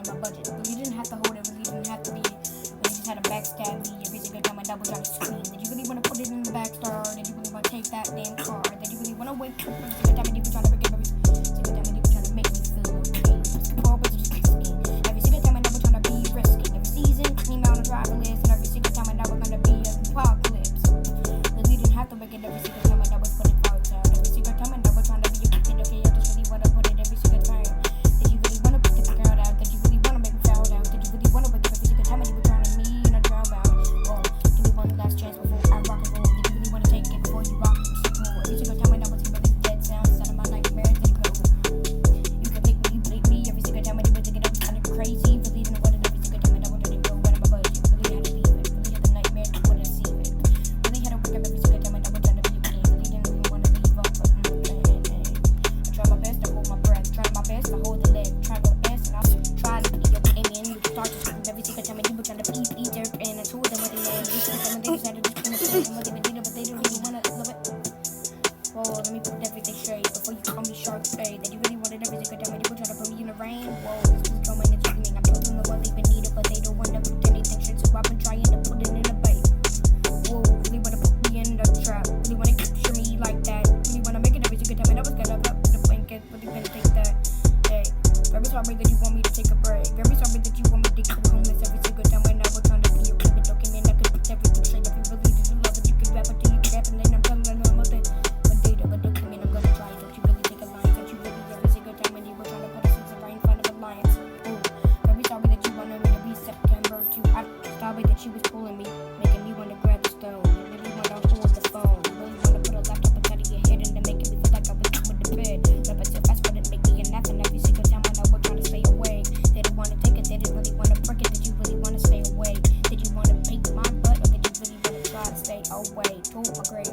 out of my budget. But you didn't have to hold it, really didn't have to be. But you just had to backstab me every single time I double try to scream. Did you really want to put it in the backstar? Did you really want to take that damn car? Did you really want to wake up every single time you try to forgive every single time you try to make me feel okay? Basketball was just risky. Every single time I double trying to be risky. Every season came out on driver list, and every single time I know we're gonna be a apocalypse. But we didn't have to make it every single time I know was putting faults out. Every single time I know we're trying to be a kid, okay, I just really wanna put it every single time. Did you really wanna pick the crowd out? Did you really wanna make me foul out? Did you really wanna wake up every single time you were trying to me and I drown out? Whoa, give me one last chance before I rock and roll. Did you really wanna take it before you rock and roll? Every single time I know was giving this dead sounds out of my nightmares and go. You can lick me, bleed me every single time I do it to get up kind of crazy. Really didn't want it every single time I know didn't go out of my budget. Really had to leave it. Really had the nightmare to wanna see it. Really had to wake up every single time I know we're trying to be okay. Really didn't even wanna leave up, but I tried my best to hold my breath. Tried my best to hold the leg. Tried my best and I tried to be okay. And you start to scream every single time I do, but trying to eat their and I told them what they had. Every single time they decided to scream and what they did, but they don't even wanna love it. Whoa, let me put everything straight before you call me shark fade. That you really wanted every single time you were trying to put me in the rain. Whoa, this was coming and screaming. I told them the world even need it, but they don't want to put anything straight. So I've been trying to put it in the bait. Whoa, really wanna put me in the trap. Really wanna capture me like that. Really wanna make it every single time. And I was gonna up the blanket, but you gonna take that. Hey, very sorry that you want me to take a break. Very sorry that you want me to come homeless every single time. When I was trying to be a kid, okay, man, I could put everything straight. If you really didn't love it, you could rap it till you cap, and then I'm telling them about it. But okay, man, I'm gonna try. Don't you really take a line? Don't you really every single time when you were trying to put us right in front of the lions? Oh, very sorry that you wanted me to be September 2. I'm sorry that she was pulling me, making me want to grab the stone. Really want to hold the phone. Really want to put a laptop inside of your head and then make me feel like I was with the bed. But so fast wouldn't make me enough, and every single time when I was trying to stay away, they didn't want to take it, they didn't really want to break it. Did you really want to stay away? Did you want to paint my butt, or did you really want to try to stay away? Told my grave.